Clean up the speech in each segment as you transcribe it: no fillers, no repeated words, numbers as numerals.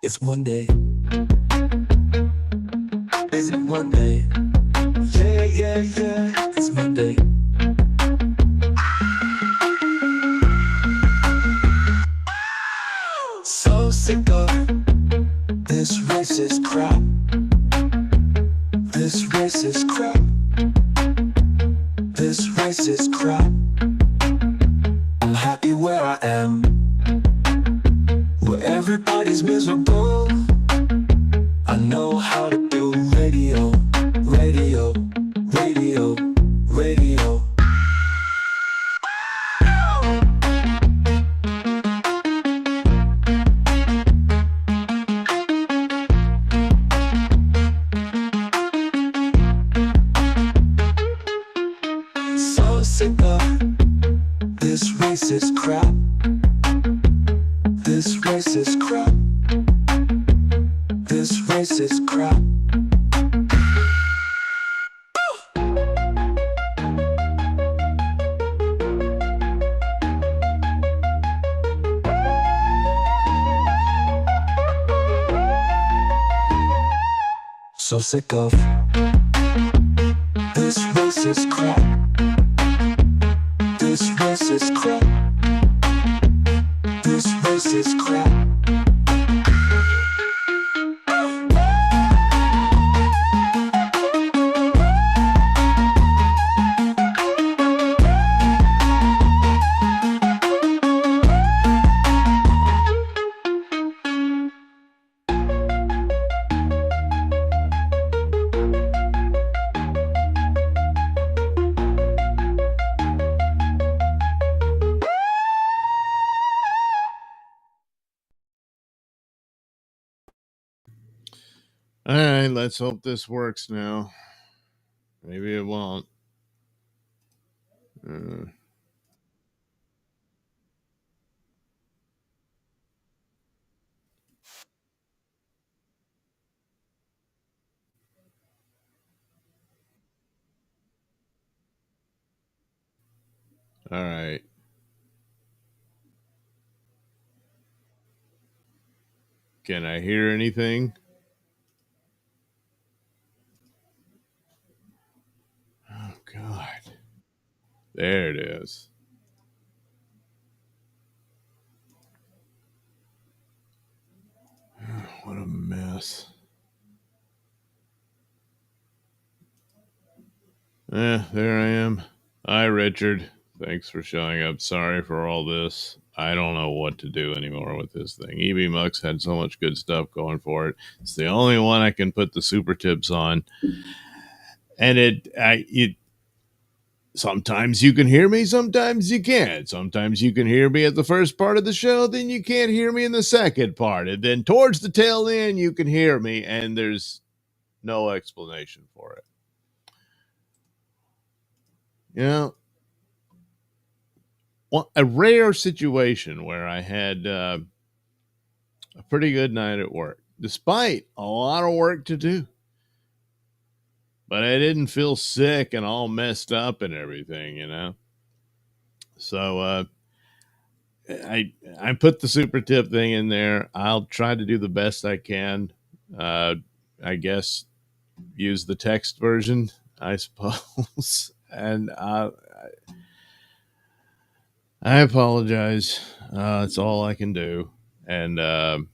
It's Monday. Is it Monday? Yeah, yeah, yeah. It's Monday. So sick of this racist crap. This racist crap. This racist crap. I'm happy where I am, where everybody's miserable. I know how to do radio, radio, radio, radio. So sick of this racist crap. This racist crap. This racist crap. So sick of this racist crap. This racist crap. This racist crap. All right, let's hope this works now. Maybe it won't. All right. Can I hear anything? Oh, God. There it is. What a mess. There I am. Hi, Richard. Thanks for showing up. Sorry for all this. I don't know what to do anymore with this thing. EB Mux had so much good stuff going for it. It's the only one I can put the super tips on. And sometimes you can hear me, sometimes you can't. Sometimes you can hear me at the first part of the show, then you can't hear me in the second part. And then towards the tail end, you can hear me, and there's no explanation for it. You know, a rare situation where I had a pretty good night at work, despite a lot of work to do. But I didn't feel sick and all messed up and everything, you know. So I put the super tip thing in there. I'll try to do the best I can. I guess use the text version, I suppose. And I apologize. It's all I can do. And then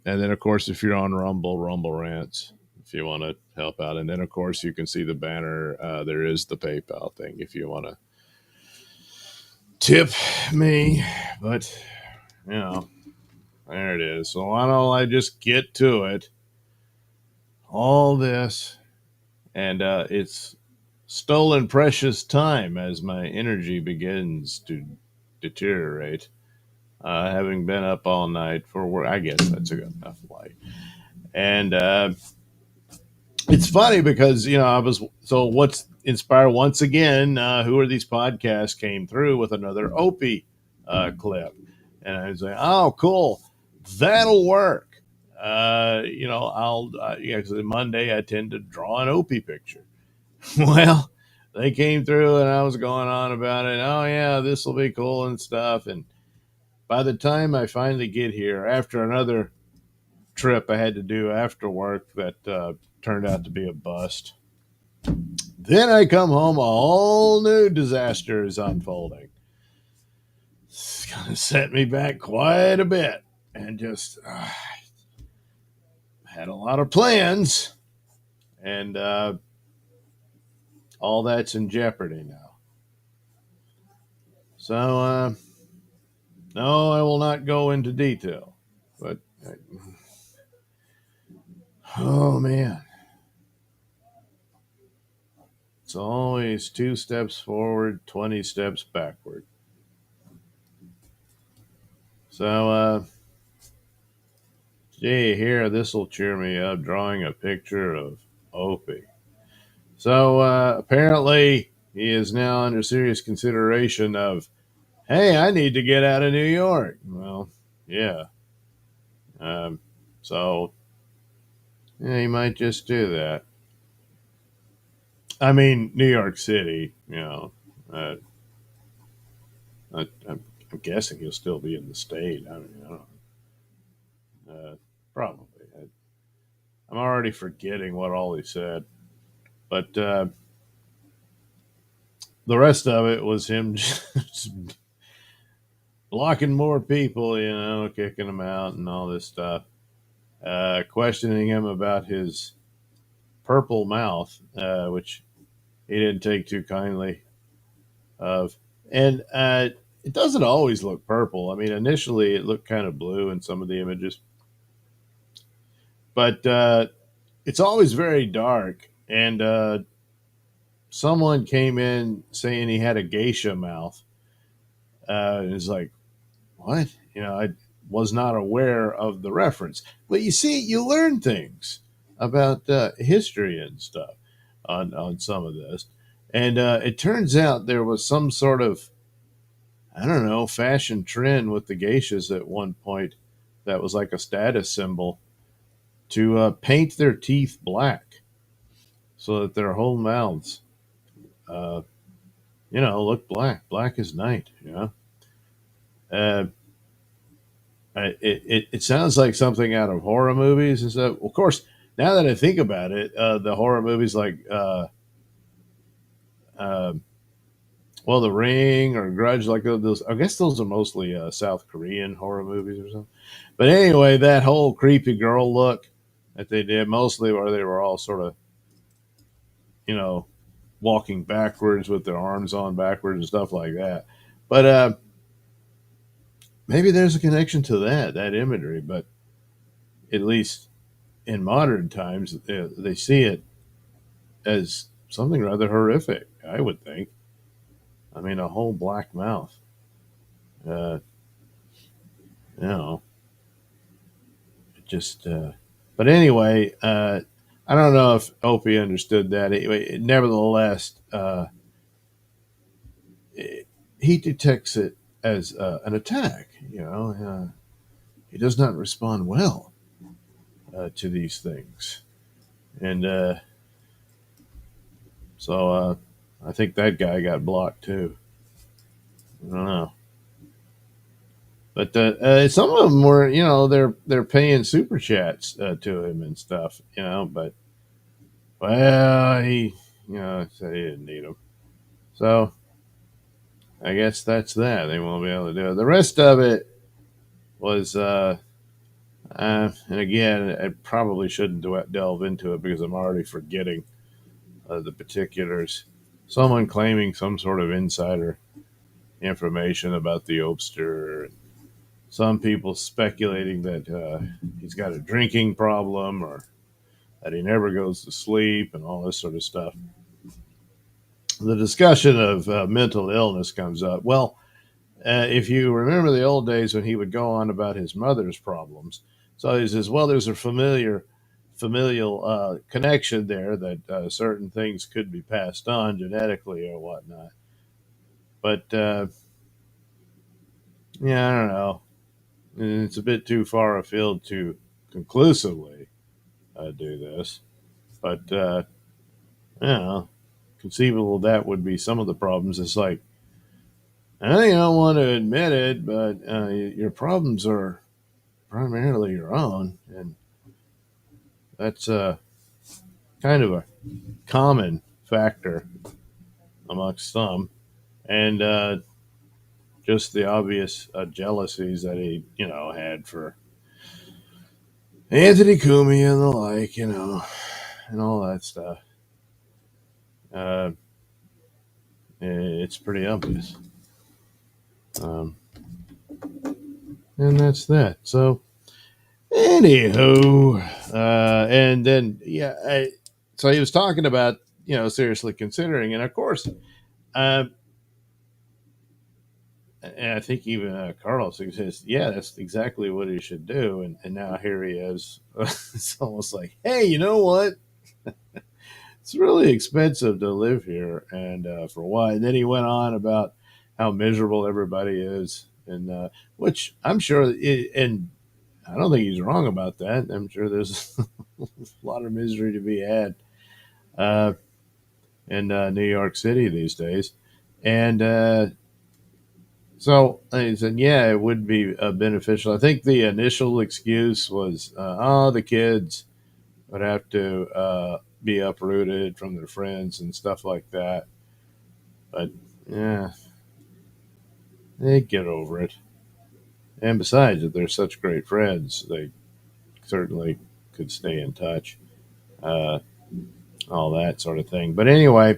of course, if you're on Rumble Rants, if you want to help out. And then of course you can see the banner. There is the PayPal thing if you want to tip me, but you know, there it is. So why don't I just get to it? All this, and it's stolen precious time as my energy begins to deteriorate. Having been up all night for work, I guess that's a good enough light. And it's funny because, you know, what's inspired once again, Who Are These Podcasts came through with another Opie clip. And I was like, oh, cool. That'll work. You know, because Monday I tend to draw an Opie picture. Well, they came through and I was going on about it. Oh, yeah, this will be cool and stuff. And by the time I finally get here, after another trip I had to do after work that turned out to be a bust, then I come home, a whole new disaster is unfolding. It's going to set me back quite a bit. And just had a lot of plans, and all that's in jeopardy now. So, no, I will not go into detail. But, oh man, it's always 2 steps forward, 20 steps backward. So, gee, here, this will cheer me up, drawing a picture of Opie. So, apparently, he is now under serious consideration of, hey, I need to get out of New York. Well, yeah. Um, so, yeah, he might just do that. I mean, New York City, I'm guessing he'll still be in the state. I mean, I don't know. Probably. I'm already forgetting what all he said. But the rest of it was him just blocking more people, kicking them out and all this stuff. Questioning him about his purple mouth, which he didn't take too kindly of. And it doesn't always look purple. I mean, initially it looked kind of blue in some of the images, but it's always very dark. And someone came in saying he had a geisha mouth. And it's like, what? I was not aware of the reference. But you see, you learn things about history and stuff on some of this. And it turns out there was some sort of, I don't know, fashion trend with the geishas at one point that was like a status symbol to paint their teeth black so that their whole mouths, uh, look black. Black as night, Uh, it sounds like something out of horror movies and stuff. Of course, now that I think about it, the horror movies like uh, well, The Ring or Grudge, like those. I guess those are mostly South Korean horror movies or something. But anyway, that whole creepy girl look that they did, mostly where they were all sort of, you know, walking backwards with their arms on backwards and stuff like that. But maybe there's a connection to that imagery. But at least in modern times, they see it as something rather horrific, I would think. I mean, a whole black mouth. Uh, you know, it just. But anyway, I don't know if Opie understood that. Nevertheless, he detects it as an attack. He does not respond well to these things, and so I think that guy got blocked too. I don't know. But some of them were, they're paying super chats to him and stuff, But well, he, said he didn't need them, so I guess that's that. They won't be able to do it. The rest of it was, and again, I probably shouldn't delve into it because I'm already forgetting the particulars. Someone claiming some sort of insider information about the Obster. Some people speculating that he's got a drinking problem or that he never goes to sleep and all this sort of stuff. The discussion of mental illness comes up. Well, if you remember the old days when he would go on about his mother's problems, so he says, well, there's a familial connection there that certain things could be passed on genetically or whatnot. But yeah, I don't know. It's a bit too far afield to conclusively do this, but you know, conceivable that would be some of the problems. It's like I know you don't want to admit it, but your problems are primarily your own, and that's kind of a common factor amongst some. And just the obvious jealousies that he, had for Anthony Kumi and the like, and all that stuff. Uh, it's pretty obvious. Um, and that's that. So, anywho, and then, so he was talking about, seriously considering. And of course, uh, and I think even Carlos says, yeah, that's exactly what he should do. And now here he is. It's almost like, hey, you know what? It's really expensive to live here, and for why. And then he went on about how miserable everybody is, and which I'm sure, and I don't think he's wrong about that. I'm sure there's a lot of misery to be had uh, in New York City these days, and so he said, yeah, it would be beneficial. I think the initial excuse was, oh, the kids would have to be uprooted from their friends and stuff like that. But yeah, they get over it. And besides, if they're such great friends, they certainly could stay in touch, uh, all that sort of thing. But anyway,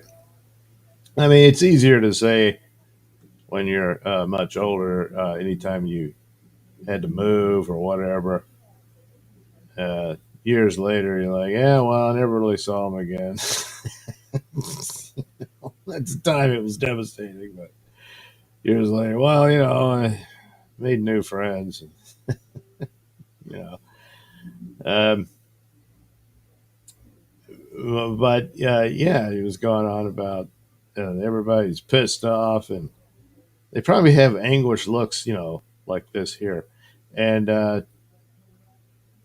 I mean, it's easier to say when you're much older, anytime you had to move or whatever. Years later, you're like, yeah, well, I never really saw him again. At the time, it was devastating, but years later, well, I made new friends. You know, um, but yeah, he was going on about everybody's pissed off, and they probably have anguished looks, like this here, and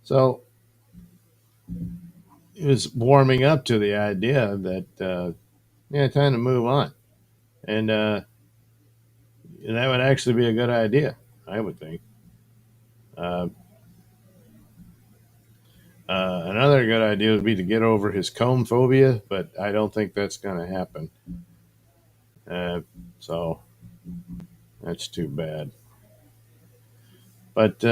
so he was warming up to the idea that yeah, time to move on, and that would actually be a good idea, I would think. Uh, another good idea would be to get over his comb phobia, but I don't think that's going to happen. So that's too bad. But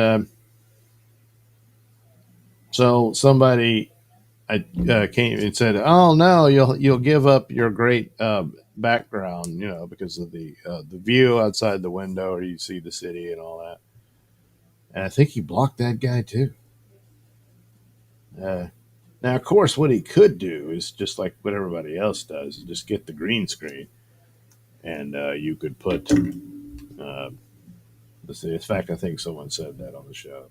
so somebody I came and said, "Oh no, you'll give up your great background, because of the view outside the window, or you see the city and all that." And I think he blocked that guy too. Uh, Now, of course, what he could do is just like what everybody else does: just get the green screen, and you could put. Let's see. In fact, I think someone said that on the show,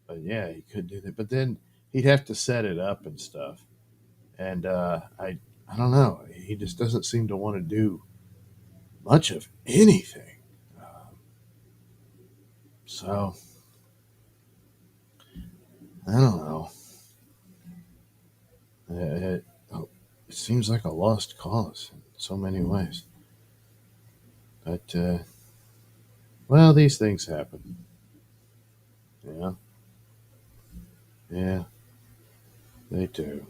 but yeah, he could do that. But then he'd have to set it up and stuff, and I don't know. He just doesn't seem to want to do much of anything. So I don't know. It, it seems like a lost cause in so many ways. But well, these things happen. Yeah, yeah, they do.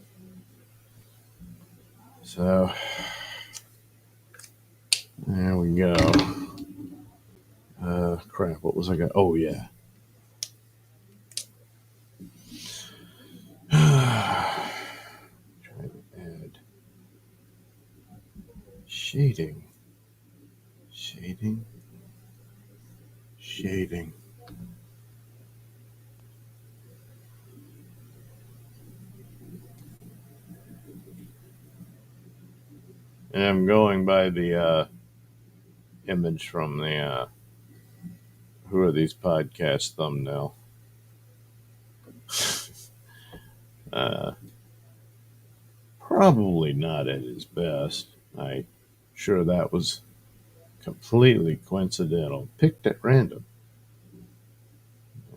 So there we go. Crap. What was I got? Oh yeah. Trying to add shading, shading, shading. And I'm going by the image from the who are these podcast thumbnail. Uh, Probably not at his best. I sure that was completely coincidental, picked at random.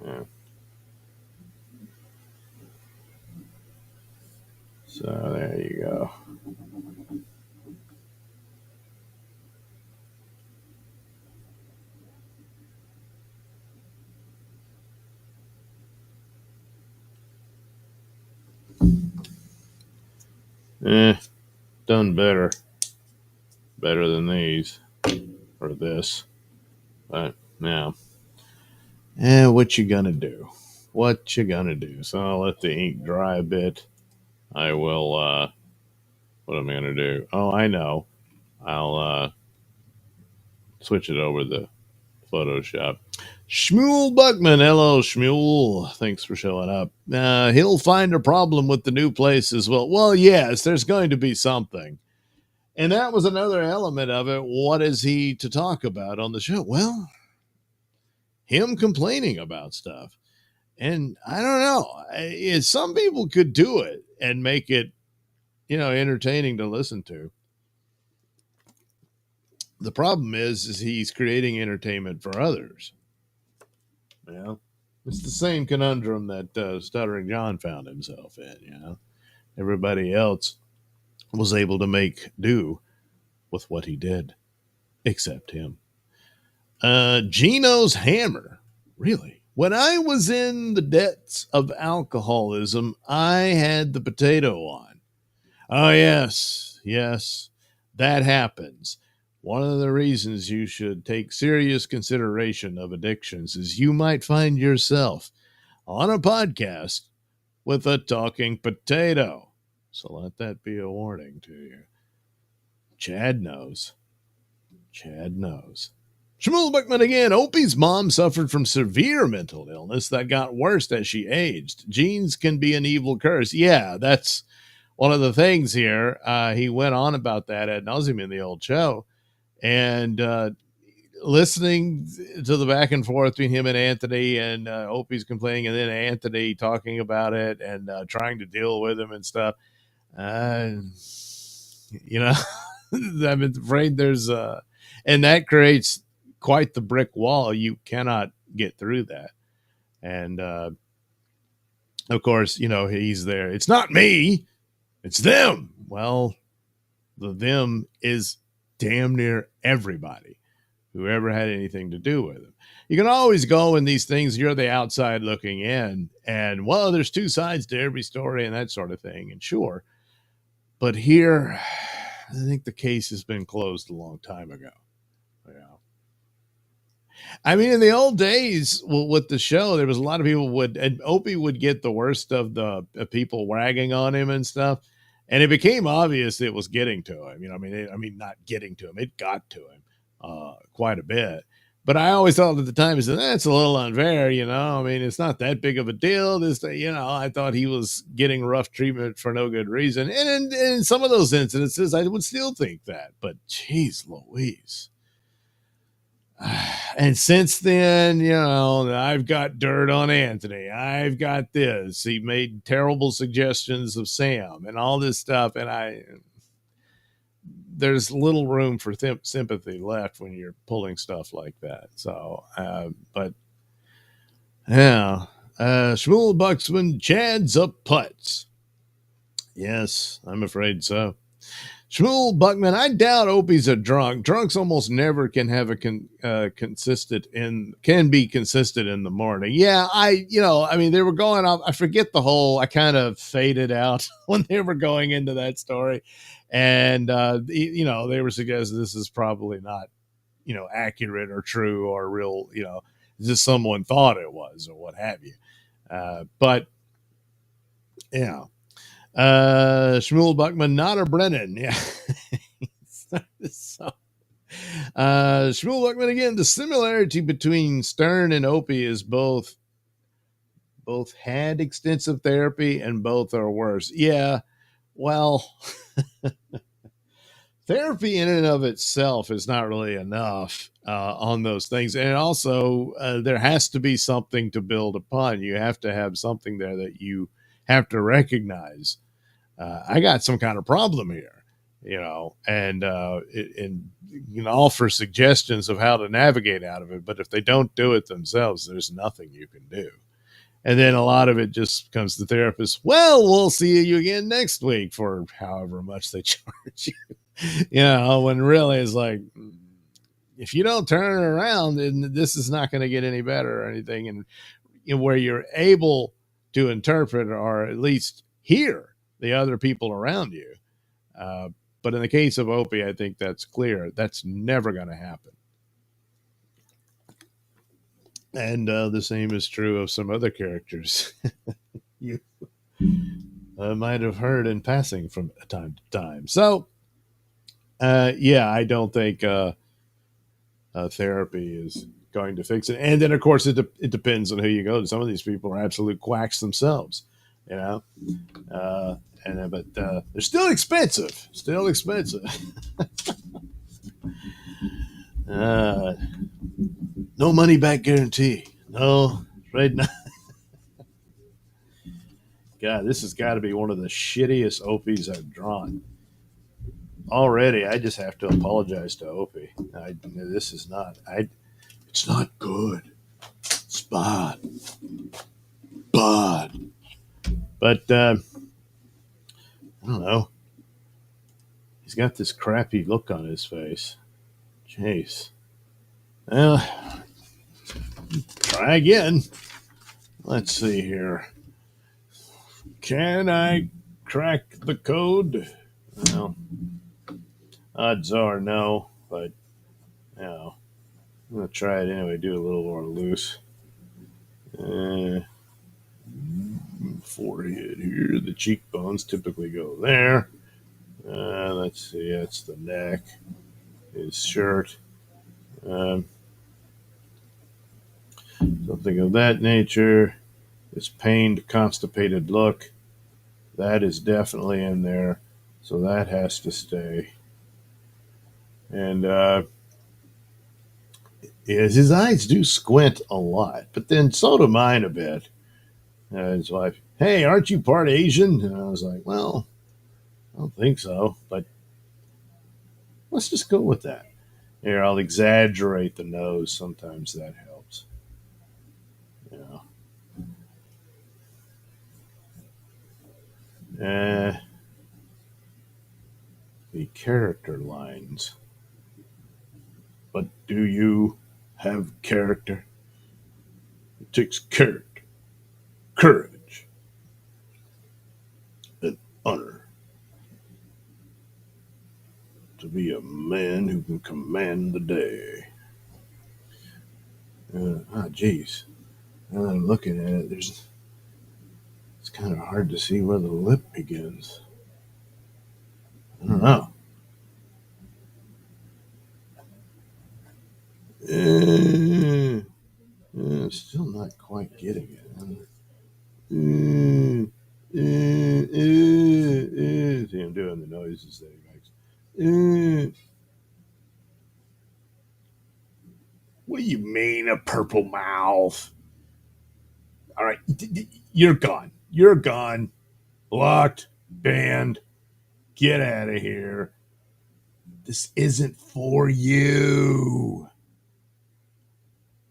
Yeah. So there you go. Done better than these or this. But yeah, what you gonna do? What you gonna do? So I'll let the ink dry a bit. I will. What am I gonna do? Oh, I know. I'll switch it over to Photoshop. Shmuel Buckman, hello Shmuel. Thanks for showing up. He'll find a problem with the new place as well. Well, yes, there's going to be something. And that was another element of it. What is he to talk about on the show? Well, him complaining about stuff. And I don't know. Some people could do it and make it, entertaining to listen to. The problem is he's creating entertainment for others. It's the same conundrum that Stuttering John found himself in. Everybody else was able to make do with what he did, except him. Gino's hammer. Really? When I was in the depths of alcoholism, I had the potato on. Oh, yes, that happens. One of the reasons you should take serious consideration of addictions is you might find yourself on a podcast with a talking potato. So let that be a warning to you. Chad knows. Shmuel Buckman again. Opie's mom suffered from severe mental illness that got worse as she aged. Genes can be an evil curse. Yeah, that's one of the things here. He went on about that ad nauseum in the old show. And listening to the back and forth between him and Anthony, and Opie's complaining, and then Anthony talking about it and trying to deal with him and stuff. I'm afraid there's and that creates quite the brick wall. You cannot get through that. And of course, he's there. It's not me, it's them. Well, the them is damn near everybody who ever had anything to do with him. You can always go in these things, you're the outside looking in, and well, there's two sides to every story and that sort of thing. And sure, but here, I think the case has been closed a long time ago. I mean, in the old days with the show, there was a lot of people and Opie would get the worst of the people ragging on him and stuff. And it became obvious it was getting to him. Not getting to him. It got to him quite a bit. But I always thought at the time, that's a little unfair, it's not that big of a deal. I thought he was getting rough treatment for no good reason. And in some of those incidences, I would still think that. But geez Louise. And since then, I've got dirt on Anthony. I've got this. He made terrible suggestions of Sam and all this stuff. And there's little room for sympathy left when you're pulling stuff like that. So, but yeah, Shmuel Buxman, Chad's up putts. Yes, I'm afraid so. Shmuel Buckman, I doubt Opie's a drunk. Drunks almost never can have a can be consistent in the morning. Yeah, they were going off. I forget the whole. I kind of faded out when they were going into that story, and they were suggesting this is probably not, accurate or true or real. Just someone thought it was or what have you. But yeah. Shmuel Buckman, not a Brennan. Yeah. So, Shmuel Buckman again. The similarity between Stern and Opie is both had extensive therapy and both are worse. Yeah. Well, therapy in and of itself is not really enough on those things. And also, there has to be something to build upon. You have to have something there that you have to recognize. I got some kind of problem here, and offer suggestions of how to navigate out of it. But if they don't do it themselves, there's nothing you can do. And then a lot of it just comes to the therapist. Well, we'll see you again next week for however much they charge you. When really it's like, if you don't turn it around, then this is not going to get any better or anything. And where you're able to interpret or at least hear the other people around you, Uh, but in the case of Opie, I think that's clear. That's never going to happen. And the same is true of some other characters you might have heard in passing from time to time. So, yeah, I don't think therapy is going to fix it. And then, of course, it depends on who you go to. Some of these people are absolute quacks themselves, you know. Uh, but they're still expensive. Still expensive. Uh, no money back guarantee. No, right now. God, this has got to be one of the shittiest Opies I've drawn. Already, I just have to apologize to Opie. This is not. It's not good. It's bad. Bad. But I don't know. He's got this crappy look on his face. Jeez. Well, try again. Let's see here. Can I crack the code? Well, odds are no, but you know, I'm gonna try it anyway. Do a little more loose. Forehead here. The cheekbones typically go there. Let's see. That's the neck. His shirt. Um, Something of that nature. This pained, constipated look. That is definitely in there. So that has to stay. And yes, his eyes do squint a lot, but then so do mine a bit. His wife, hey, aren't you part Asian? And I was like, well, I don't think so, but let's just go with that. Here, I'll exaggerate the nose. Sometimes that helps. You know. The character lines. But do you have character? It takes character, courage, and honor to be a man who can command the day. Geez. Now that I'm looking at it, it's kind of hard to see where the lip begins. I don't know. Still not quite getting it. See, I'm doing the noises that he makes. What do you mean, a purple mouth? All right, you're gone. You're gone. Blocked. Banned. Get out of here. This isn't for you.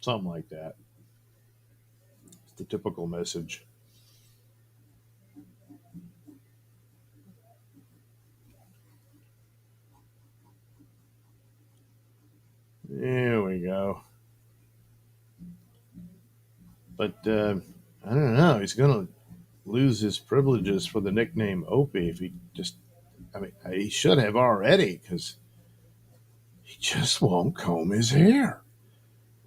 Something like that. It's the typical message. There we go. But I don't know. He's going to lose his privileges for the nickname Opie if he just. I mean, he should have already because he just won't comb his hair.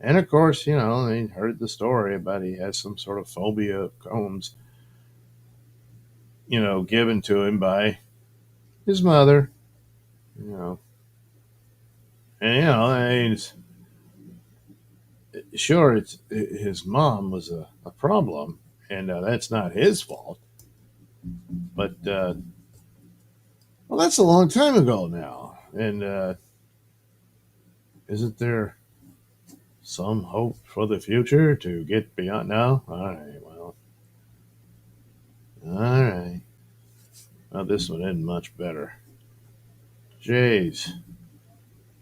And of course, you know, they heard the story about he has some sort of phobia of combs, you know, given to him by his mother, you know. And, you know, I mean, sure, it's his mom was a problem, and that's not his fault. But, well, that's a long time ago now. And isn't there some hope for the future to get beyond now? All right, well, all right. Well, this one isn't much better. Jeez.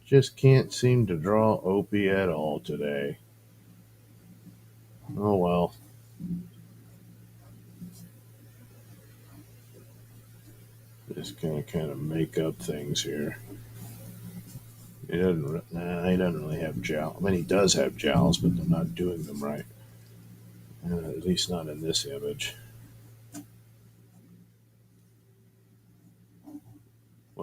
Just can't seem to draw Opie at all today. Oh well. Just gonna kind of make up things here. He doesn't. Nah, he doesn't really have jowls. I mean, he does have jowls, but they're not doing them right. At least not in this image.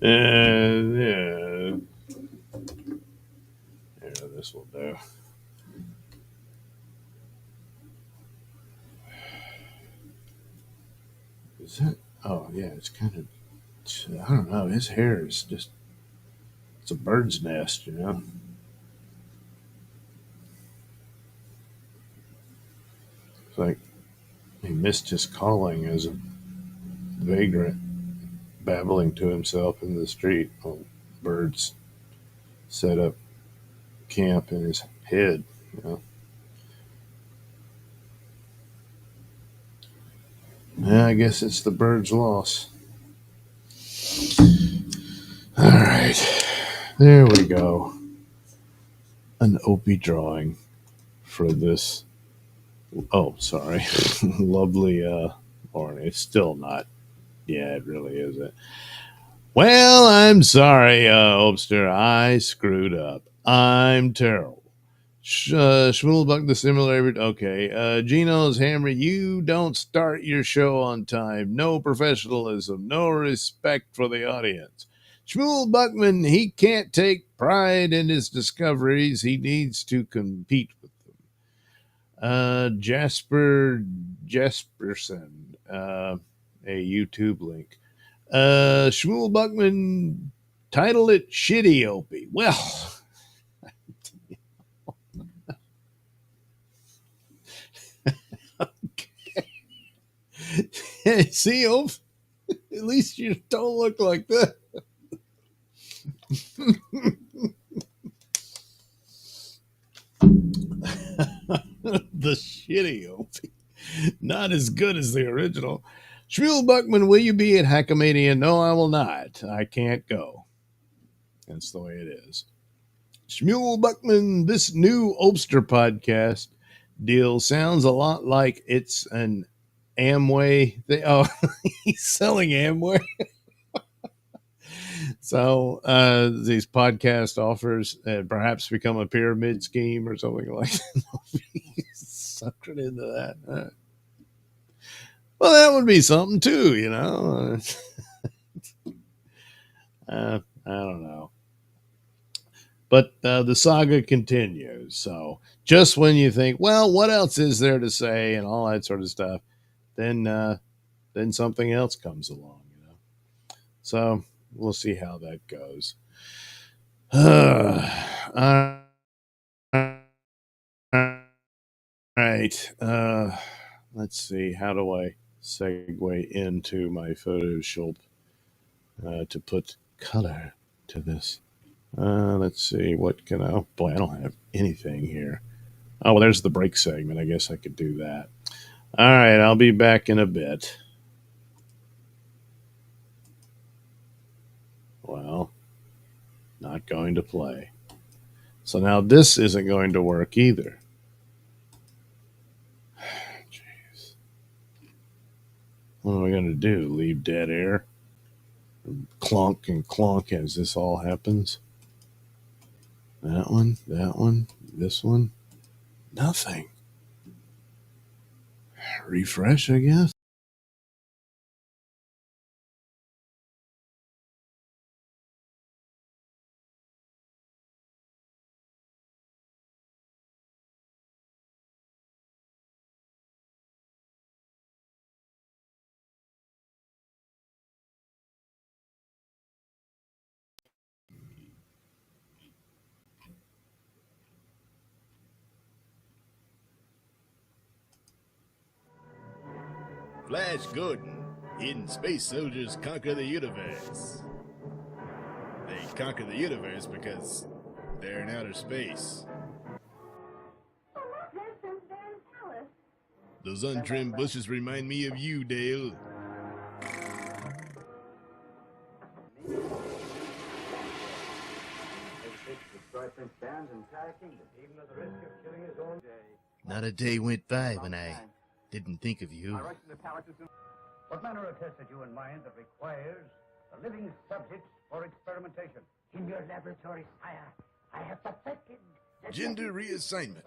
Yeah. Yeah, this will do. Is that? Oh, yeah, it's kind of, I don't know. His hair is just, it's a bird's nest, you know? It's like he missed his calling as a vagrant, babbling to himself in the street while birds set up camp in his head, you know? Yeah, I guess it's the bird's loss. All right, there we go. An Opie drawing for this. Oh, sorry, lovely. Morning. It's still not. Yeah, it really isn't. Well, I'm sorry, Obster. I screwed up. I'm terrible. Schmoolbuck the simulator. Okay. Gino's Hammer. You don't start your show on time. No professionalism. No respect for the audience. Shmuel Buckman, he can't take pride in his discoveries. He needs to compete with them. Jasper Jesperson, a YouTube link. Shmuel Buckman titled it Shitty Opie. Well, see, Opie, at least you don't look like that. The shitty Opie. Not as good as the original. Shmuel Buckman, will you be at Hackamania? No, I will not. I can't go. That's the way it is. Shmuel Buckman, this new Obster podcast deal sounds a lot like it's an Amway. Oh, he's selling Amway. So these podcast offers perhaps become a pyramid scheme or something like that. Suckered into that. Well, that would be something too, you know. I don't know. But the saga continues. So just when you think, well, what else is there to say and all that sort of stuff, then something else comes along, you know. So we'll see how that goes. All right. Let's see. How do I segue into my Photoshop to put color to this? Let's see. What can I? Oh boy, I don't have anything here. Oh well, there's the break segment. I guess I could do that. All right. I'll be back in a bit. Well, not going to play. So now this isn't going to work either. Jeez. What am I going to do? Leave dead air? Clunk and clunk as this all happens? That one, this one? Nothing. Refresh, I guess? Flash Gordon in Space Soldiers Conquer the Universe. They conquer the universe because they're in outer space. Those untrimmed bushes remind me of you, Dale. Not a day went by when I didn't think of you. What manner of test had you in mind that requires the living subjects for experimentation? In your laboratory, sire, I have perfected Gender reassignment.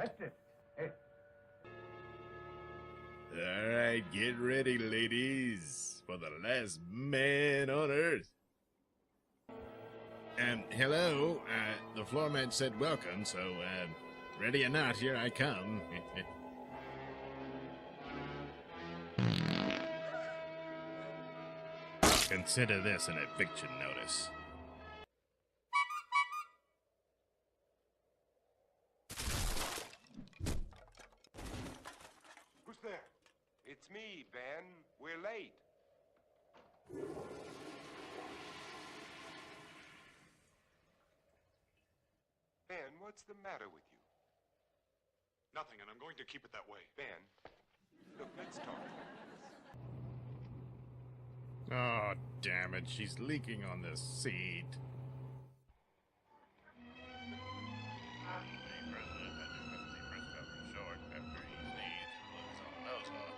All right, get ready, ladies, for the last man on Earth. Hello. The floor mat said welcome, so, ready or not, here I come. Consider this an eviction notice. Who's there? It's me, Ben. We're late. Ben, what's the matter with you? Nothing, and I'm going to keep it that way. Ben, look, let's talk. Oh, damn it. She's leaking on the seat. The president had to cut the press conference short after he sneezed and blew his own nose off.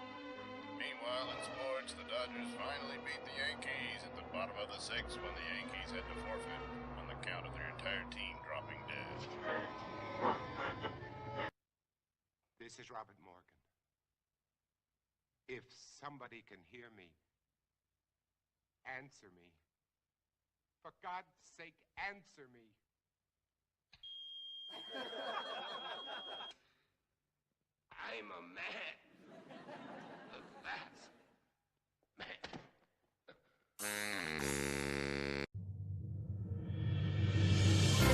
Meanwhile, in sports, the Dodgers finally beat the Yankees at the bottom of the sixth when the Yankees had to forfeit on the count of their entire team dropping dead. This is Robert Morgan. If somebody can hear me, answer me. For God's sake, answer me. I'm a man. A vast man.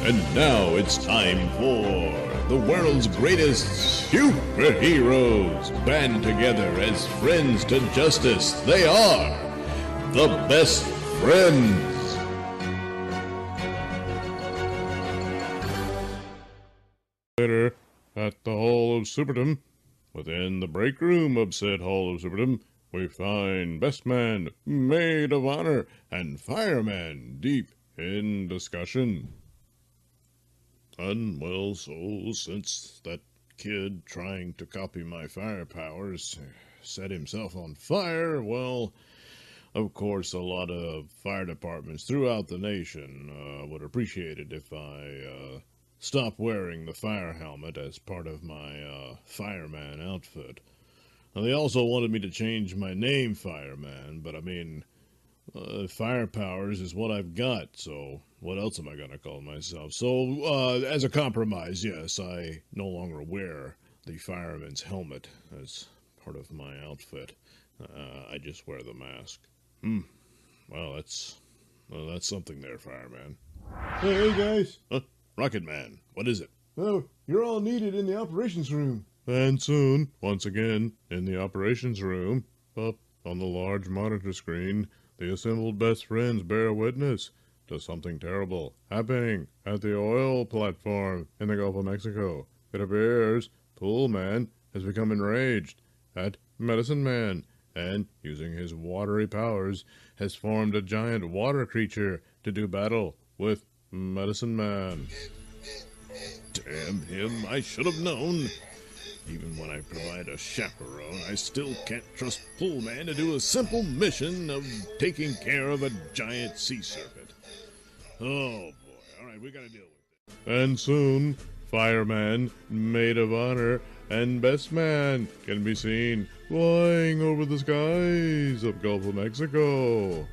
And now it's time for the world's greatest superheroes band together as friends to justice. They are the best friends. Later, at the Hall of Superdom, within the break room of said Hall of Superdom, we find Best Man, Maid of Honor, and Fireman deep in discussion. And, well, so since that kid trying to copy my fire powers set himself on fire, well, of course, a lot of fire departments throughout the nation would appreciate it if I stopped wearing the fire helmet as part of my fireman outfit. Now, they also wanted me to change my name, Fireman, but I mean, fire powers is what I've got, so what else am I going to call myself? So, as a compromise, yes, I no longer wear the fireman's helmet as part of my outfit. I just wear the mask. Well, that's something there, Fireman. Hey, guys. Rocket Man, what is it? Oh, you're all needed in the operations room. And soon, once again, in the operations room, up on the large monitor screen, the assembled best friends bear witness to something terrible happening at the oil platform in the Gulf of Mexico. It appears Pool Man has become enraged at Medicine Man and, using his watery powers, has formed a giant water creature to do battle with Medicine Man. Damn him, I should have known. Even when I provide a chaperone, I still can't trust Pool Man to do a simple mission of taking care of a giant sea serpent. Oh boy, alright, we gotta deal with it. And soon, Fireman, Maid of Honor, and Best Man can be seen flying over the skies of Gulf of Mexico.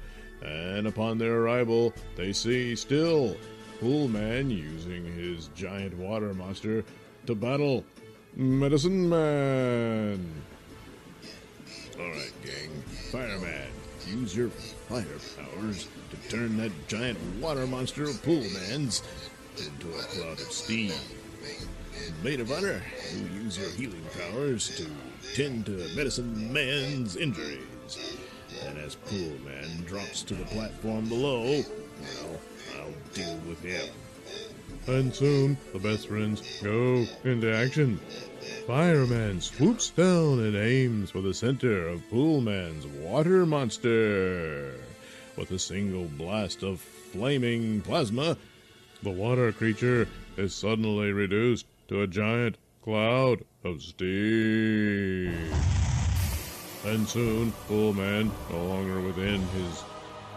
And upon their arrival, they see still Pool Man using his giant water monster to battle Medicine Man. Alright, gang. Fireman, use your fire powers to turn that giant water monster of Pool Man's into a cloud of steam. Maid of Honor, you use your healing powers to tend to Medicine Man's injuries. And as Pool Man drops to the platform below, well, I'll deal with him. And soon, the best friends go into action. Fireman swoops down and aims for the center of Pool Man's water monster. With a single blast of flaming plasma, the water creature is suddenly reduced to a giant cloud of steam. And soon, Pool Man, no longer within his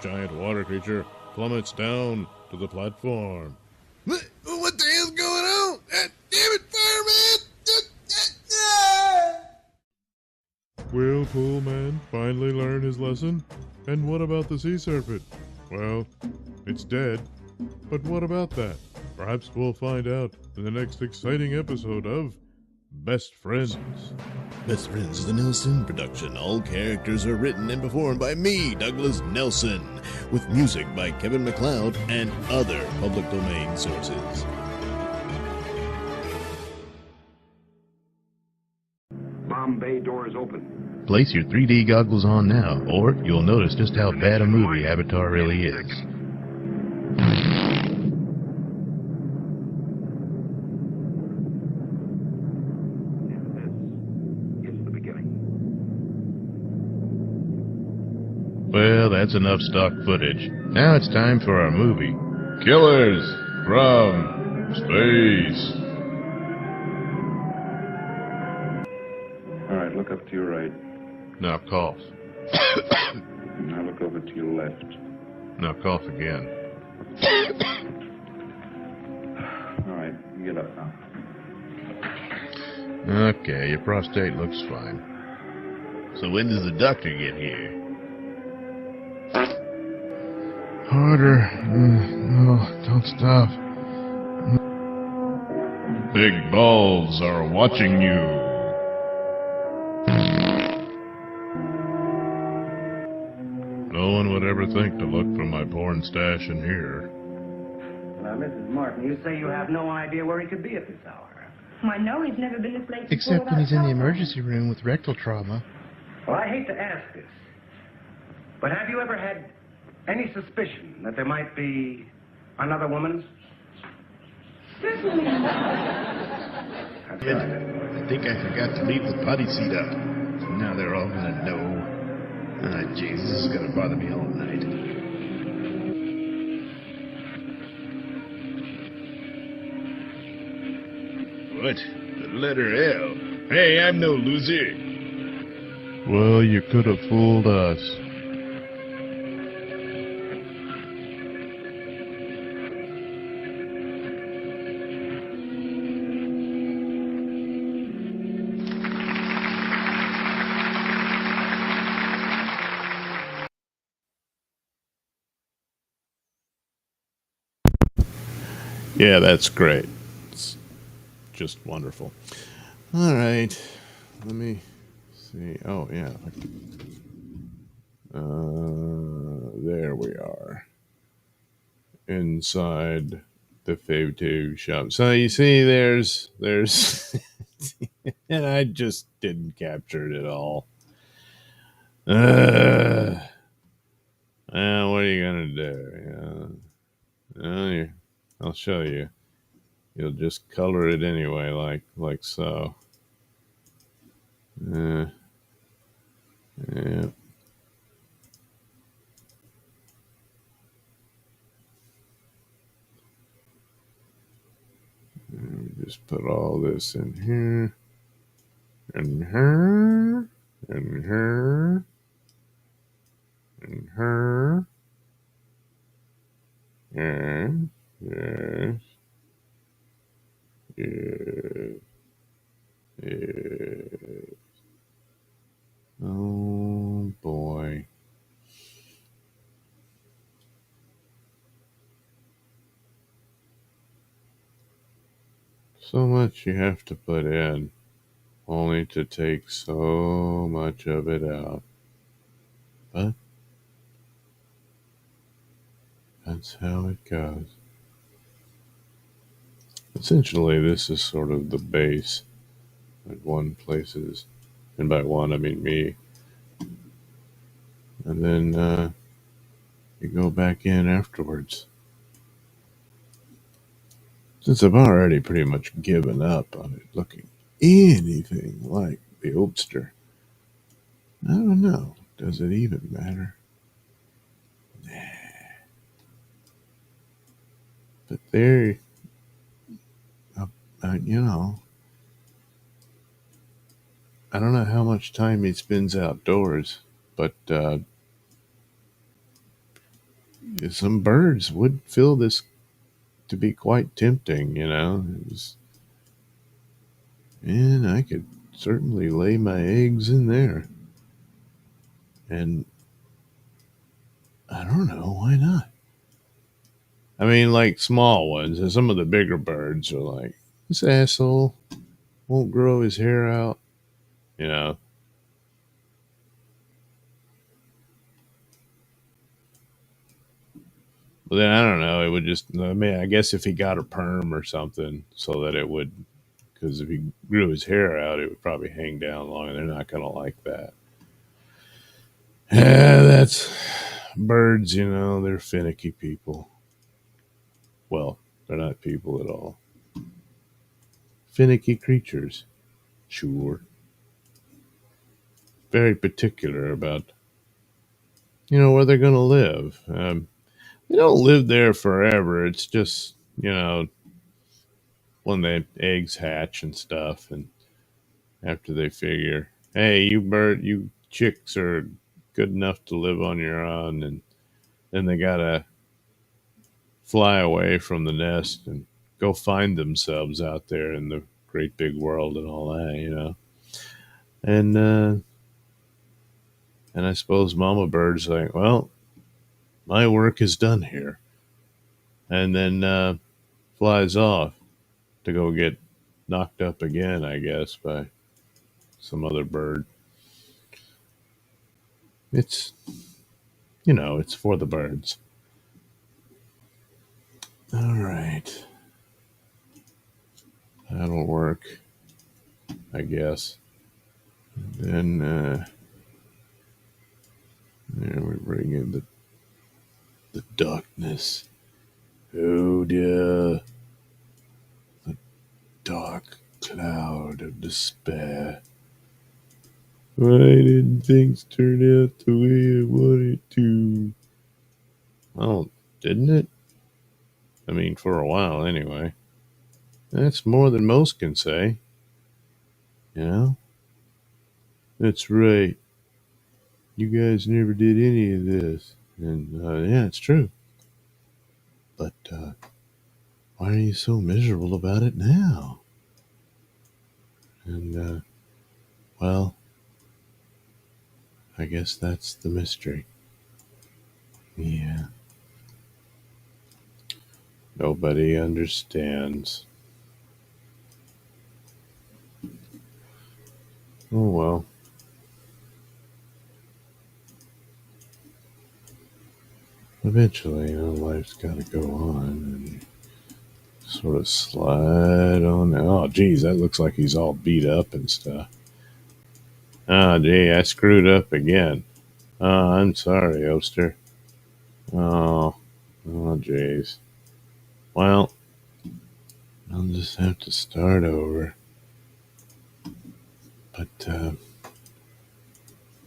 giant water creature, plummets down to the platform. What the hell's going on? Damn it, Fireman! Will Pool Man finally learn his lesson? And what about the sea serpent? Well, it's dead. But what about that? Perhaps we'll find out in the next exciting episode of Best Friends. Best Friends is a Nailsin production. All characters are written and performed by me, Douglas Nailsin, with music by Kevin MacLeod and other public domain sources. Bomb bay doors open. Place your 3D goggles on now, or you'll notice just how bad a movie Avatar really is. This is the beginning. Well, that's enough stock footage. Now it's time for our movie. Killers from Space. All right, look up to your right. Now cough. Now look over to your left. Now cough again. All right, you get up now. Okay, your prostate looks fine. So when does the doctor get here? Harder. No, don't stop. Big balls are watching you. No one would ever think to look from my porn stash in here. Now, Mrs. Martin, you say you have no idea where he could be at this hour. I know he's never been this late. Except when he's in the emergency room with rectal trauma. Well, I hate to ask this, but have you ever had any suspicion that there might be another woman? Certainly. That's right. I think I forgot to leave the potty seat up. So now they're all gonna know. Ah, jeez, this is gonna bother me all night. What? The letter L? Hey, I'm no loser. Well, you could have fooled us. Yeah, that's great. It's just wonderful. All right. Let me see. Oh, yeah. There we are. Inside the Fave shop. So you see, there's, and I just didn't capture it at all. What are you gonna do? I'll show you. You'll just color it anyway, like so. Yeah. Just put all this in here, and her, and her, and her, and yes, yes, yes. Oh boy. So much you have to put in, only to take so much of it out. But that's how it goes. Essentially, this is sort of the base that one places, and by one I mean me. And then you go back in afterwards. Since I've already pretty much given up on it looking anything like the Oldster, I don't know. Does it even matter? Nah. But there, you know, I don't know how much time he spends outdoors, but some birds would feel this to be quite tempting, you know. And I could certainly lay my eggs in there. And I don't know, why not? I mean, like small ones, and some of the bigger birds are like, this asshole won't grow his hair out, you know. But then I don't know. It would just, I mean, I guess if he got a perm or something so that it would, because if he grew his hair out, it would probably hang down long, and they're not going to like that. Yeah, that's birds, you know, they're finicky people. Well, they're not people at all. Finicky creatures, sure. Very particular about, you know, where they're going to live. They don't live there forever. It's just, you know, when the eggs hatch and stuff, and after they figure, hey, you chicks are good enough to live on your own, and then they gotta fly away from the nest and go find themselves out there in the great big world and all that, you know. And I suppose Mama Bird's like, well, my work is done here, and then flies off to go get knocked up again, I guess, by some other bird. It's, you know, it's for the birds. All right. That'll work, I guess. And then there we bring in the darkness. Oh dear. The dark cloud of despair. Why didn't things turn out the way I wanted to? Well, didn't it? I mean, for a while anyway. That's more than most can say. You know? That's right. You guys never did any of this. And yeah, it's true. But why are you so miserable about it now? And well, I guess that's the mystery. Yeah. Nobody understands. Oh well. Eventually, you know, life's got to go on, and sort of slide on. Oh, geez, that looks like he's all beat up and stuff. Oh, gee, I screwed up again. Oh, I'm sorry, Oster. Oh, geez. Well, I'll just have to start over. But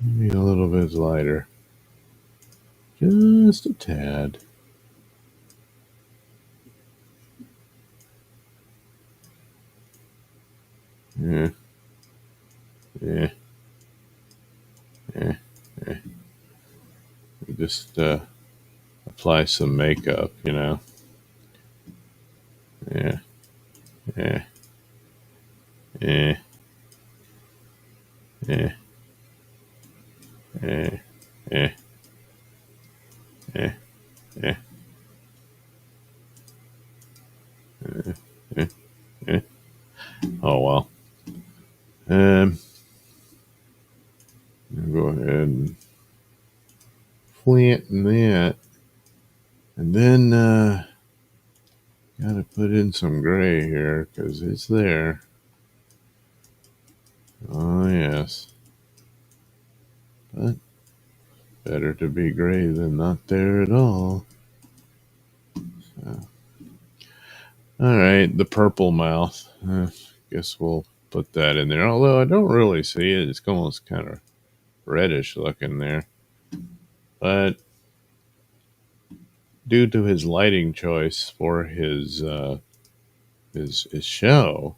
maybe a little bit lighter. Just a tad. Yeah. Yeah. Yeah. Yeah. Just apply some makeup, you know. Yeah. Yeah. Yeah. Yeah. Yeah. Yeah. Yeah. Yeah. Yeah. Yeah. Oh well. I'll go ahead and flatten that, and then gotta put in some gray here because it's there. Oh yes, but better to be gray than not there at all. So. All right, the purple mouth. Guess we'll put that in there. Although I don't really see it. It's almost kind of reddish looking there. But due to his lighting choice for his show,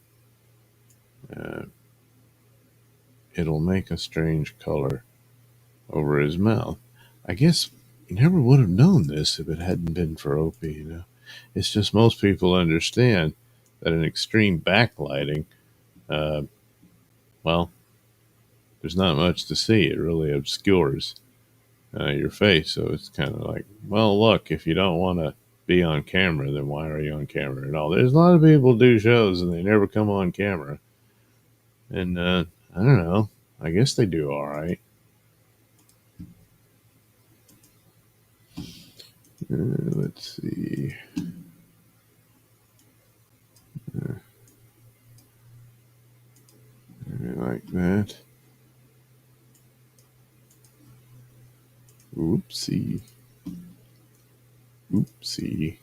it'll make a strange color over his mouth. I guess you never would have known this if it hadn't been for Opie, you know. It's just most people understand that an extreme backlighting, well, there's not much to see. It really obscures your face. So it's kind of like, well, look, if you don't want to be on camera, then why are you on camera at all? There's a lot of people do shows and they never come on camera. And I don't know. I guess they do all right. Let's see. Like that. Oopsie. Oopsie.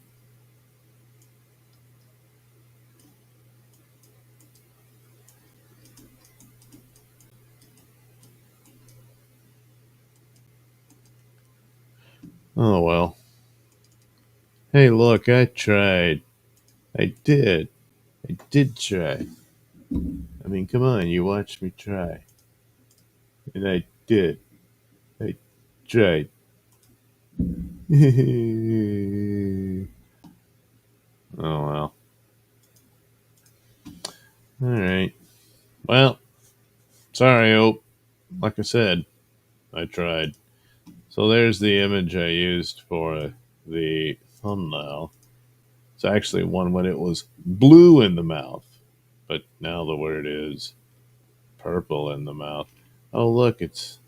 Oh, well. Hey, look, I tried. I did. I did try. I mean, come on, you watched me try. And I did. I tried. Oh, well. All right. Well, sorry, Ope. Like I said, I tried. So there's the image I used for the thumbnail. It's actually one when it was blue in the mouth, but now the word is purple in the mouth. Oh, look, it's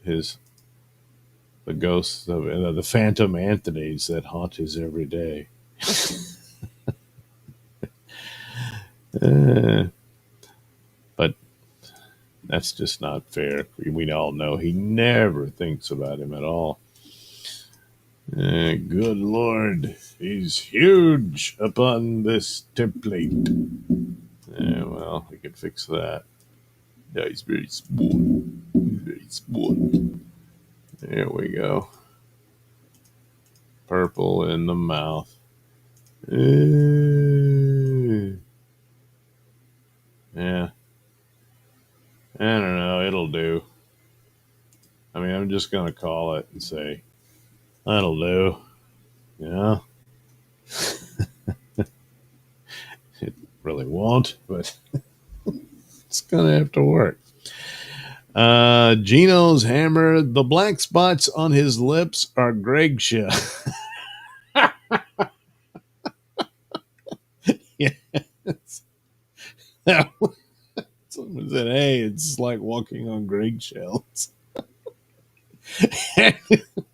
the ghosts of the Phantom Anthony's that haunt his every day. But that's just not fair. We all know he never thinks about him at all. Good Lord, he's huge upon this template. Well, we could fix that. Yeah, he's very small. He's very small. There we go. Purple in the mouth. Yeah. I don't know. It'll do. I mean, I'm just going to call it and say, that'll do. Yeah. It really won't, but it's going to have to work. Gino's hammer. The black spots on his lips are Greg shell. Yes. Someone said, hey, it's like walking on Greg shells.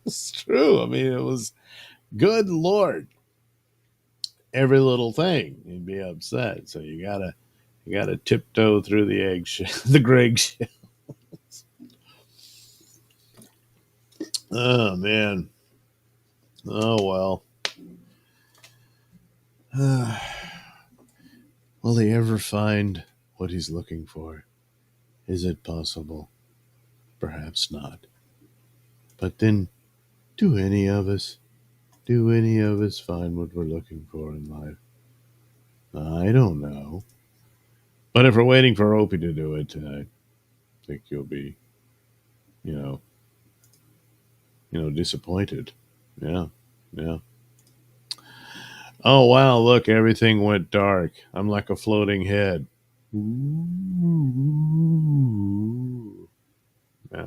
It's true. I mean, it was good Lord. Every little thing, you'd be upset. So you gotta tiptoe through the eggshell, the Greg shell. Oh man. Oh well. Will he ever find what he's looking for? Is it possible? Perhaps not. But then, do any of us find what we're looking for in life? I don't know. But if we're waiting for Opie to do it, I think you'll be, you know, disappointed. Yeah. Yeah. Oh, wow, look, everything went dark. I'm like a floating head. Ooh. Yeah.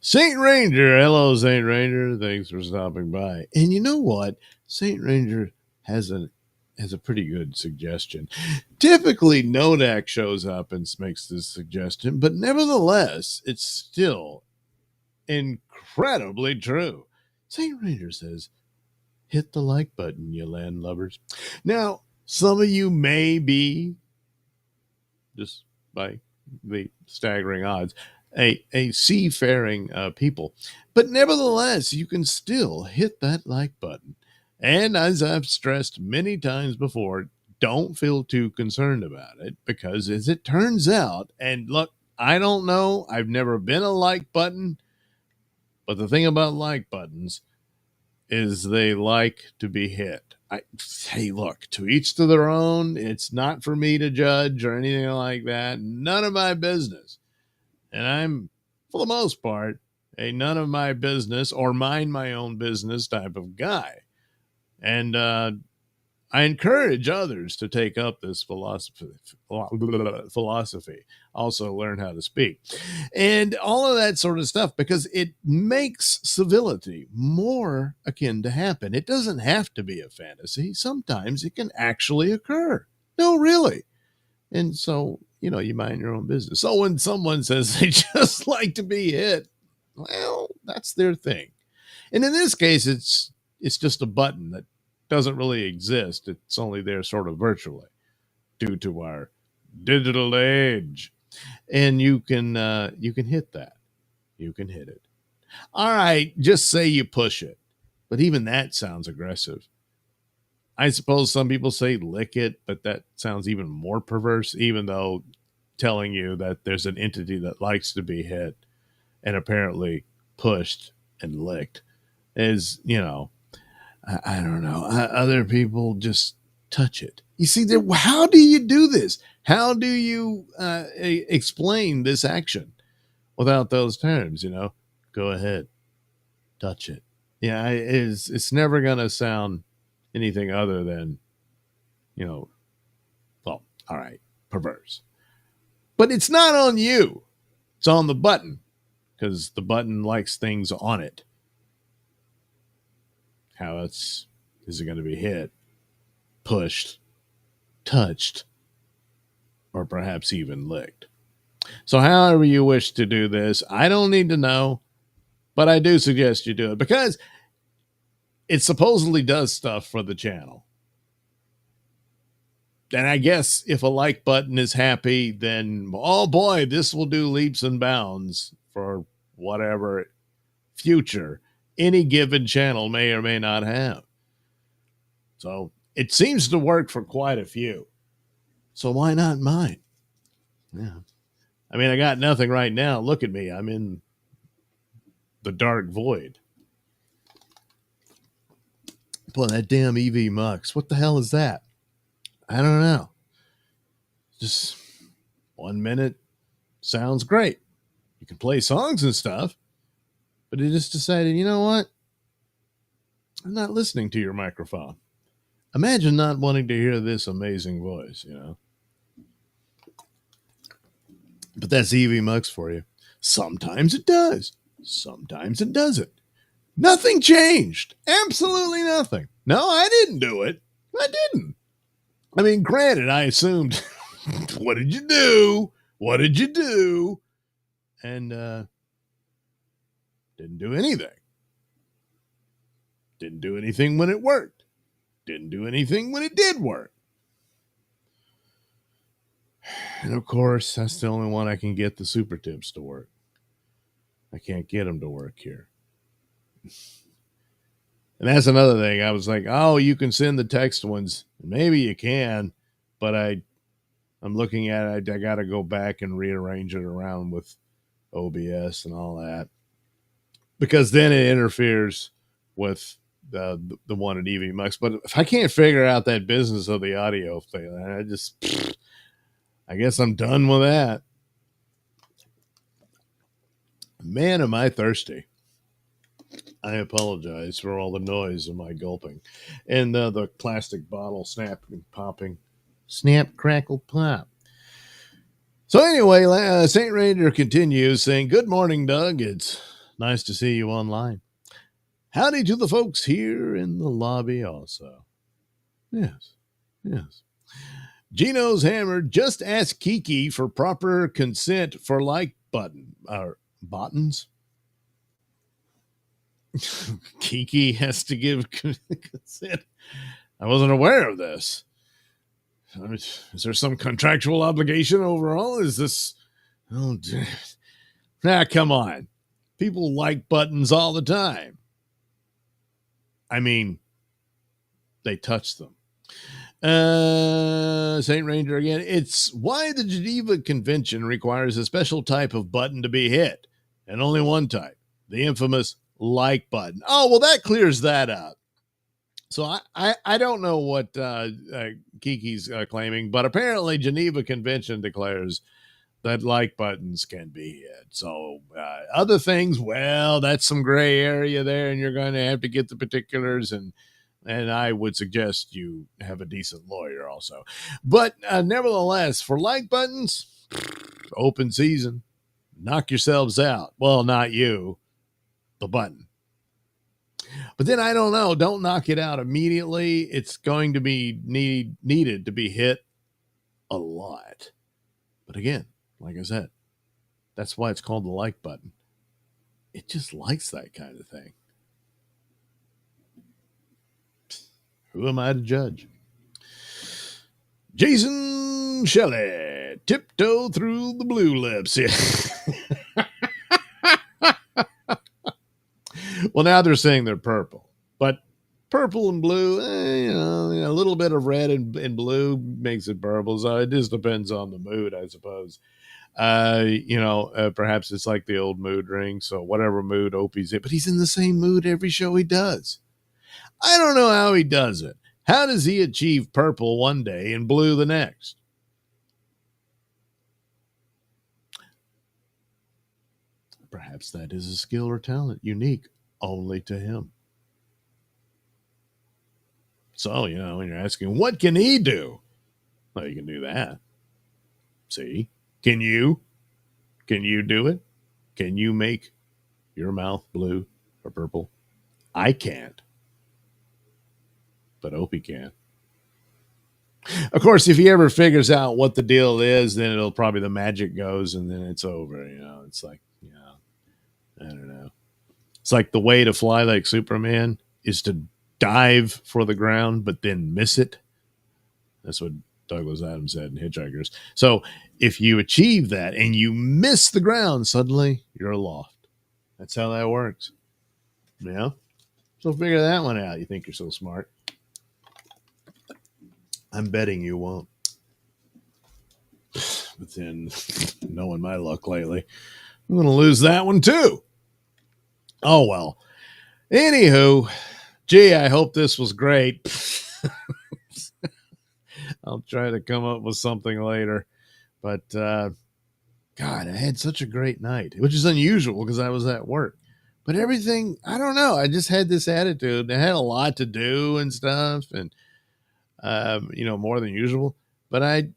Saint Ranger. Hello, Saint Ranger. Thanks for stopping by. And you know what? Saint Ranger has a pretty good suggestion. Typically, Nodak shows up and makes this suggestion, but nevertheless, it's still incredibly true. Saint Ranger says, hit the like button, you landlubbers. Now, some of you may be, just by the staggering odds, a seafaring people. But nevertheless, you can still hit that like button. And as I've stressed many times before, don't feel too concerned about it, because as it turns out, and look, I don't know, I've never been a like button, but the thing about like buttons is they like to be hit. Hey, look, to each to their own. It's not for me to judge or anything like that. None of my business. And I'm, for the most part, a none of my business or mind my own business type of guy. And I encourage others to take up this philosophy, also learn how to speak, and all of that sort of stuff, because it makes civility more akin to happen. It doesn't have to be a fantasy. Sometimes it can actually occur. No, really. And so, you mind your own business. So when someone says they just like to be hit, well, that's their thing. And in this case, it's just a button that doesn't really exist. It's only there sort of virtually due to our digital age. And you can hit that. You can hit it. All right, just say you push it. But even that sounds aggressive. I suppose some people say lick it, but that sounds even more perverse, even though telling you that there's an entity that likes to be hit and apparently pushed and licked is, I don't know. Other people just touch it. You see, how do you do this? How do you explain this action without those terms? Go ahead, touch it. Yeah, it's never going to sound anything other than, well, all right, perverse. But it's not on you. It's on the button, because the button likes things on it. How is it going to be hit, pushed, touched, or perhaps even licked? So however you wish to do this, I don't need to know, but I do suggest you do it, because it supposedly does stuff for the channel. And I guess if a like button is happy, then, oh boy, this will do leaps and bounds for whatever future any given channel may or may not have. So it seems to work for quite a few. So why not mine? Yeah. I mean, I got nothing right now. Look at me. I'm in the dark void. Boy, that damn EV Mux. What the hell is that? I don't know. Just 1 minute sounds great. You can play songs and stuff, but it just decided, you know what? I'm not listening to your microphone. Imagine not wanting to hear this amazing voice, But that's EV Mux for you. Sometimes it does. Sometimes it doesn't. Nothing changed. Absolutely nothing. No, I didn't do it. I didn't. I mean, granted, I assumed, what did you do? What did you do? And didn't do anything. Didn't do anything when it worked. Didn't do anything when it did work. And of course, that's the only one I can get the super tips to work. I can't get them to work here. And that's another thing. I was like, oh, you can send the text ones. Maybe you can, but I'm looking at it. I got to go back and rearrange it around with OBS and all that, because then it interferes with the one at EV Mux. But if I can't figure out that business of the audio thing, I guess I'm done with that. Man, am I thirsty. I apologize for all the noise of my gulping and the plastic bottle snapping, popping, snap, crackle, pop. So anyway, St. Ranger continues saying, good morning, Doug. It's nice to see you online. Howdy to the folks here in the lobby also. Yes. Gino's hammered. Just ask Kiki for proper consent for like button or buttons. Kiki has to give consent. I wasn't aware of this. Is there some contractual obligation overall? Is this? Oh, come on. People like buttons all the time. I mean, they touch them. St. Ranger again. It's why the Geneva Convention requires a special type of button to be hit, and only one type, the infamous like button. Oh, well, that clears that up. So I don't know what Kiki's claiming, but apparently Geneva Convention declares that like buttons can be hit. So other things, well, that's some gray area there, and you're going to have to get the particulars and And I would suggest you have a decent lawyer also. But nevertheless, for like buttons, open season. Knock yourselves out. Well, not you, the button. But then I don't know. Don't knock it out immediately. It's going to be needed to be hit a lot. But again, like I said, that's why it's called the like button. It just likes that kind of thing. Who am I to judge? Jason Shelley, tiptoe through the blue lips. Well, now they're saying they're purple, but purple and blue, a little bit of red and blue makes it purple. So it just depends on the mood, I suppose. Perhaps it's like the old mood ring. So whatever mood Opie's in, but he's in the same mood every show he does. I don't know how he does it. How does he achieve purple one day and blue the next? Perhaps that is a skill or talent unique only to him. So, when you're asking, what can he do? Well, you can do that. See? Can you? Can you do it? Can you make your mouth blue or purple? I can't. But Opie can. Of course, if he ever figures out what the deal is, then it'll probably the magic goes and then it's over. It's like, I don't know. It's like the way to fly like Superman is to dive for the ground, but then miss it. That's what Douglas Adams said in Hitchhikers. So if you achieve that and you miss the ground, suddenly you're aloft. That's how that works. Yeah. So figure that one out. You think you're so smart. I'm betting you won't. But then, knowing my luck lately, I'm going to lose that one too. Oh, well. Anywho, gee, I hope this was great. I'll try to come up with something later. But, God, I had such a great night, which is unusual because I was at work. But everything, I don't know. I just had this attitude. I had a lot to do and stuff and, more than usual. But I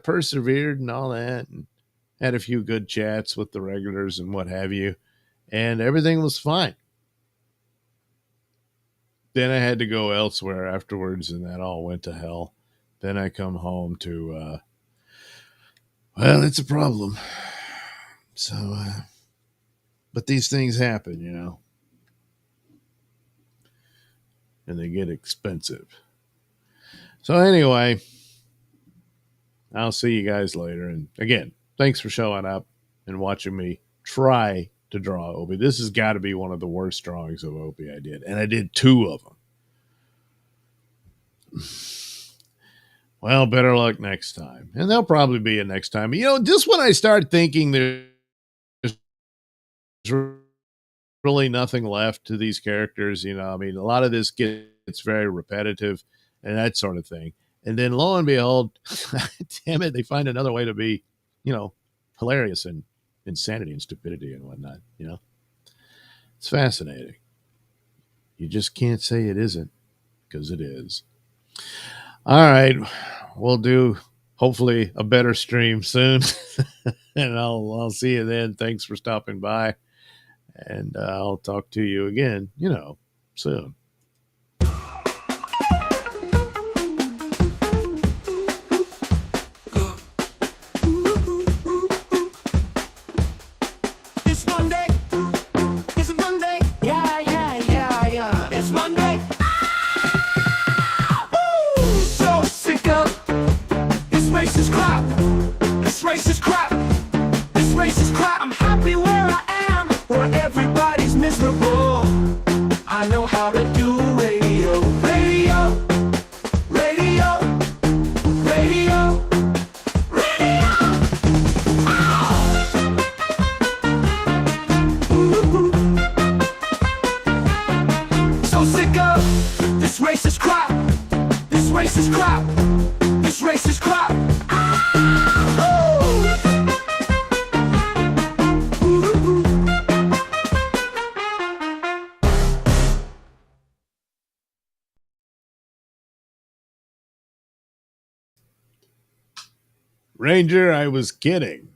persevered and all that and had a few good chats with the regulars and what have you. And everything was fine. Then I had to go elsewhere afterwards, and that all went to hell. Then I come home to, well, it's a problem. So, but these things happen, and they get expensive. So anyway, I'll see you guys later. And again, thanks for showing up and watching me try to draw Opie. This has got to be one of the worst drawings of Opie I did. And I did 2 of them. Well, better luck next time. And there'll probably be a next time. Just when I start thinking there's really nothing left to these characters, a lot of this gets very repetitive and that sort of thing. And then lo and behold, damn it, they find another way to be, hilarious and insanity and stupidity and whatnot, It's fascinating. You just can't say it isn't, because it is. All right. We'll do hopefully a better stream soon. And I'll see you then. Thanks for stopping by. And I'll talk to you again, soon. I'm happy where I am, where everybody's miserable. I know how to do radio, radio, radio, radio, radio. So sick of this racist crap, this racist crap, this racist crap. Ranger, I was kidding.